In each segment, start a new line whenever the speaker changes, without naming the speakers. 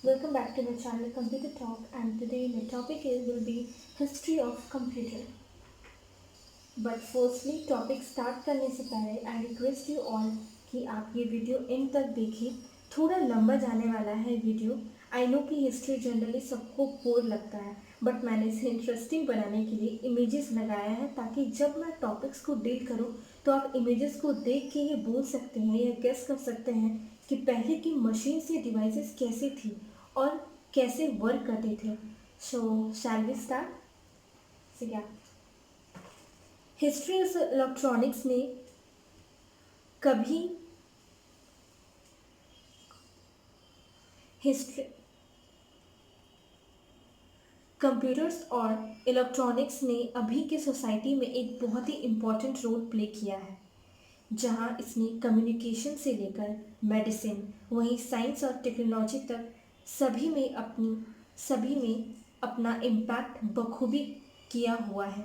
Welcome back to my channel Computer Talk, and today my topic will be history of computer. But firstly topic start करने से पहले I request you all कि आप ये video and तक देखिए। थोड़ा लंबा जाने वाला है वीडियो। आई नो कि हिस्ट्री जनरली सबको बोर लगता है, बट मैंने इसे इंटरेस्टिंग बनाने के लिए इमेजेस लगाया है ताकि जब मैं टॉपिक्स को डील करूँ तो आप इमेजेस को देख के ये बोल सकते हैं या गेस कर सकते हैं कि पहले की मशीन्स या डिवाइसेस कैसे थी और कैसे वर्क करते थे। सो शैल वी स्टार्ट। या हिस्ट्री ऑफ इलेक्ट्रॉनिक्स ने कभी हिस्ट्री कंप्यूटर्स और इलेक्ट्रॉनिक्स ने अभी के सोसाइटी में एक बहुत ही इम्पॉर्टेंट रोल प्ले किया है, जहां इसने कम्युनिकेशन से लेकर मेडिसिन, वहीं साइंस और टेक्नोलॉजी तक सभी में अपना इम्पैक्ट बखूबी किया हुआ है।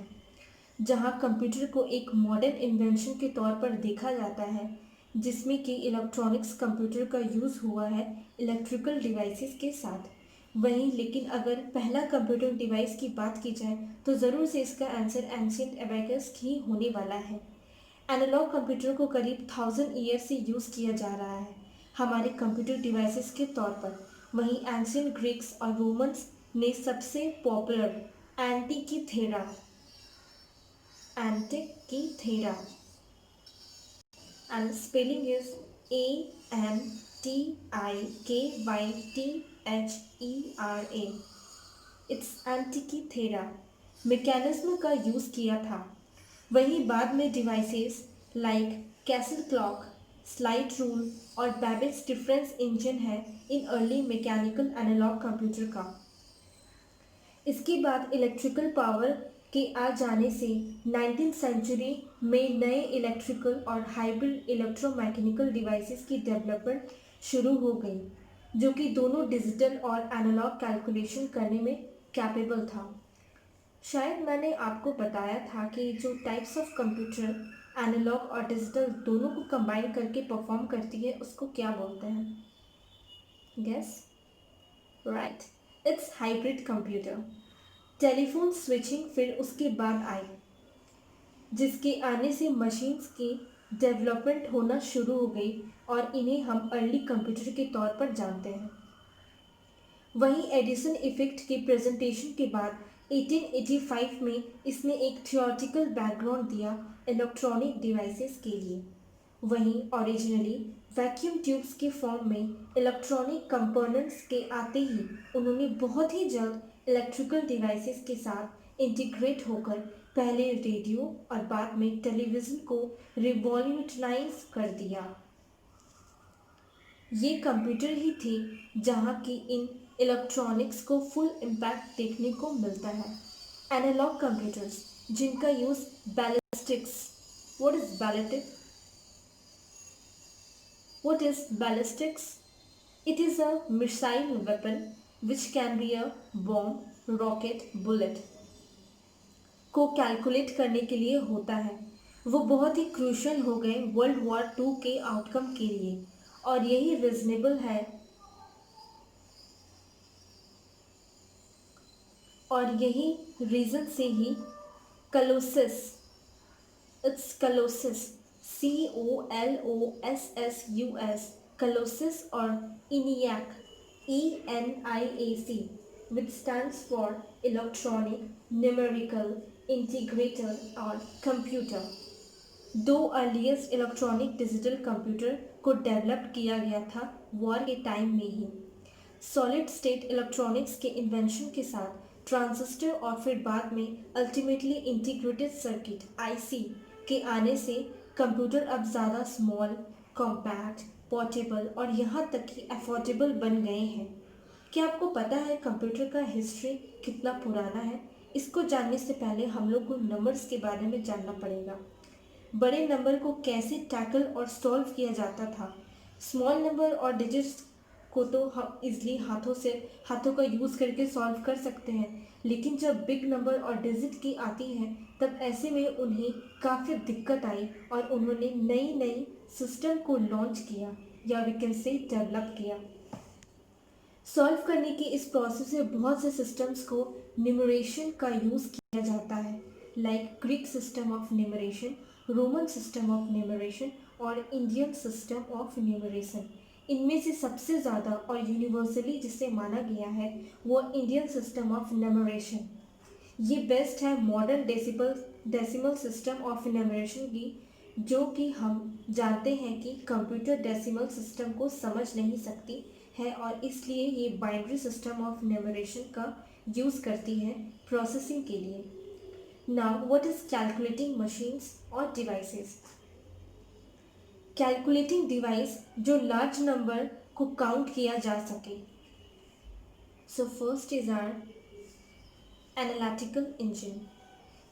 जहां कंप्यूटर को एक मॉडर्न इन्वेंशन के तौर पर देखा जाता है, जिसमें कि इलेक्ट्रॉनिक्स कंप्यूटर का यूज़ हुआ है इलेक्ट्रिकल डिवाइसेस के साथ। वहीं लेकिन अगर पहला कंप्यूटर डिवाइस की बात की जाए तो ज़रूर से इसका आंसर एंशिएंट एबेकस ही होने वाला है। एनालॉग कंप्यूटर को करीब 1000 ईयर से यूज़ किया जा रहा है हमारे कंप्यूटर डिवाइसेस के तौर पर। वहीं एंशिएंट ग्रीक्स और रोमन्स ने सबसे popular Antikythera Antikythera, and spelling is Antikythera. It's Antikythera। Mechanism का यूज़ किया था। वहीं बाद में devices like castle clock, slide rule और बैबेज डिफरेंस इंजन है इन अर्ली मैकेनिकल एनालॉग कंप्यूटर का। इसके बाद इलेक्ट्रिकल पावर के आ जाने से 19th सेंचुरी में नए इलेक्ट्रिकल और हाइब्रिड इलेक्ट्रोमैकेनिकल डिवाइसेस की डेवलपमेंट शुरू हो गई, जो कि दोनों डिजिटल और एनालॉग कैलकुलेशन करने में कैपेबल था। शायद मैंने आपको बताया था कि जो टाइप्स ऑफ कंप्यूटर एनालॉग और डिजिटल दोनों को कंबाइन करके परफॉर्म करती है उसको क्या बोलते हैं? Guess? Right, it's hybrid computer. Telephone switching फिर उसके बाद आई, जिसके आने से मशीन्स की डेवलपमेंट होना शुरू हो गई और इन्हें हम अर्ली कंप्यूटर के तौर पर जानते हैं। वहीं एडिसन इफेक्ट के प्रेजेंटेशन के बाद 1885 में इसने एक थियोरेटिकल बैकग्राउंड दिया इलेक्ट्रॉनिक डिवाइसेस के लिए। वहीं ओरिजिनली वैक्यूम ट्यूब्स के फॉर्म में इलेक्ट्रॉनिक कंपोनेंट्स के आते ही उन्होंने बहुत ही जल्द इलेक्ट्रिकल डिवाइसेस के साथ इंटीग्रेट होकर पहले रेडियो और बाद में टेलीविज़न को रिवॉल्यूशनाइज कर दिया। ये कंप्यूटर ही थे जहाँ की इन इलेक्ट्रॉनिक्स को फुल इम्पैक्ट देखने को मिलता है। एनालॉग कंप्यूटर्स जिनका use ballistics. What is ballistic? What is ballistics? It is a missile weapon which can be a bomb, rocket, bullet को कैलकुलेट करने के लिए होता है। वो बहुत ही क्रूशल हो गए वर्ल्ड वॉर 2 के आउटकम के लिए, और यही रीजनेबल है और यही रीज़न से ही कलोसिस, it's कलोसिस, COLOSSUS, Colossus or ENIAC, ENIAC, which stands for Electronic Numerical Integrator or Computer। दो अर्लीस्ट इलेक्ट्रॉनिक डिजिटल कंप्यूटर को डेवलप किया गया था वॉर के टाइम में ही। सॉलिड स्टेट इलेक्ट्रॉनिक्स के इन्वेंशन के साथ ट्रांजिस्टर और फिर बाद में अल्टीमेटली इंटीग्रेटेड सर्किट IC के आने से कंप्यूटर अब ज़्यादा स्मॉल, कॉम्पैक्ट, पोर्टेबल और यहाँ तक कि अफोर्डेबल बन गए हैं। क्या आपको पता है कंप्यूटर का हिस्ट्री कितना पुराना है? इसको जानने से पहले हम लोग को नंबर्स के बारे में जानना पड़ेगा। बड़े नंबर को कैसे टैकल और सॉल्व किया जाता था। स्मॉल नंबर और डिजिट्स को तो हम इजली हाथों का यूज़ करके सॉल्व कर सकते हैं, लेकिन जब बिग नंबर और डिजिट की आती है तब ऐसे में उन्हें काफ़ी दिक्कत आई और उन्होंने नई सिस्टम को लॉन्च किया या वी कैन से डेवलप किया। सॉल्व करने की इस प्रोसेस में बहुत से सिस्टम्स को न्यूमरेशन का यूज़ किया जाता है, like Greek system of numeration, Roman system of numeration और इंडियन सिस्टम ऑफ न्यूमरेशन। इनमें से सबसे ज़्यादा और यूनिवर्सली जिसे माना गया है वो इंडियन सिस्टम ऑफ न्यूमरेशन। ये बेस्ट है modern decimal system of numeration की, जो कि हम जानते हैं कि कंप्यूटर डेसिमल सिस्टम को समझ नहीं सकती है और इसलिए ये बाइनरी सिस्टम ऑफ न्यूमरेशन का यूज़ करती है प्रोसेसिंग के लिए। Now what is calculating machines और डिवाइसेस। कैलकुलेटिंग डिवाइस जो लार्ज नंबर को काउंट किया जा सके। So first is our analytical engine.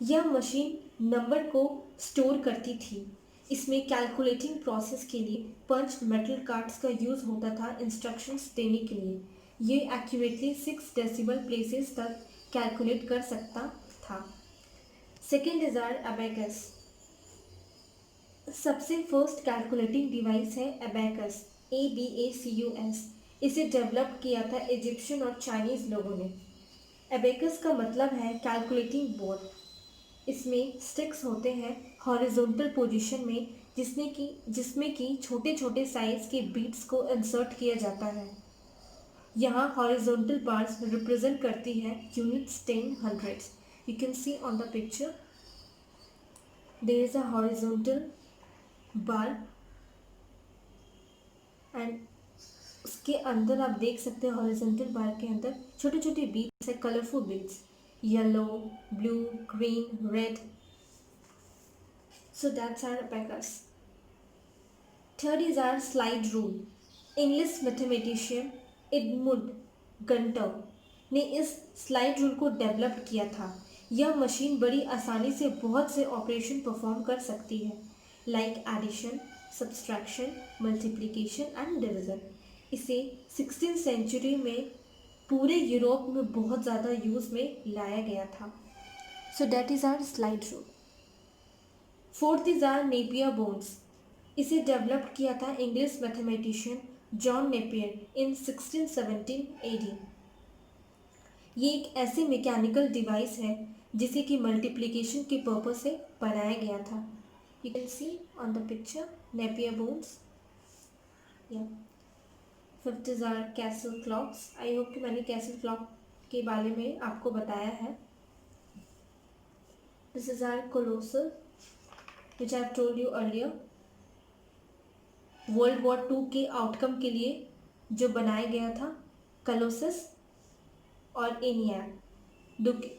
यह मशीन नंबर को स्टोर करती थी। इसमें कैलकुलेटिंग प्रोसेस के लिए पंच मेटल कार्ड्स का यूज़ होता था इंस्ट्रक्शंस देने के लिए। ये एक्यूरेटली 6 डेसिबल प्लेसेस तक कैलकुलेट कर सकता था। Second is our abacus. सबसे फर्स्ट कैलकुलेटिंग डिवाइस है अबेकस, ABACUS। इसे डेवलप किया था इजिप्शियन और चाइनीज़ लोगों ने। अबेकस का मतलब है कैलकुलेटिंग बोर्ड। इसमें स्टिक्स होते हैं हॉरिजॉन्टल पोजीशन में, जिसमें कि छोटे छोटे साइज के बीट्स को इंसर्ट किया जाता है। यहाँ हॉरिजॉन्टल बार्स रिप्रेजेंट करती है units, 10, hundreds. You can see on the picture there is a horizontal bar and उसके अंदर आप देख सकते हैं हॉरिजॉन्टल बार के अंदर छोटे छोटे बीट्स है, colourful beads, yellow, blue, green, red. So that's our abacus. Third is our slide rule. English mathematician Edmund Günter ने इस स्लाइड रूल को डेवलप किया था। यह मशीन बड़ी आसानी से बहुत से ऑपरेशन परफॉर्म कर सकती है, like addition, subtraction, multiplication and division. इसे 16th सेंचुरी में पूरे यूरोप में बहुत ज़्यादा यूज़ में लाया गया था। So that is our slide rule. Fourth is our Napier bones. इसे डेवलप किया था English mathematician John Napier in 1617 AD। ये एक ऐसी मैकेनिकल डिवाइस है जिसे कि मल्टीप्लिकेशन के पर्पज से बनाया गया था। You can see on the picture Napier bones. या fifth is are castle clocks. I hope कि मैंने कैसल क्लॉक के बारे में आपको बताया है। This is our Colossus which I have told you earlier. World war 2 के आउटकम के लिए जो बनाया गया था, कलोसस और एनियाक,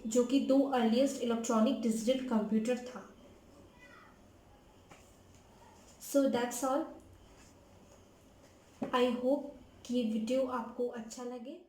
जो कि 2 अर्लीस्ट इलेक्ट्रॉनिक डिजिटल कंप्यूटर था। So that's all. I hope कि ये वीडियो आपको अच्छा लगे।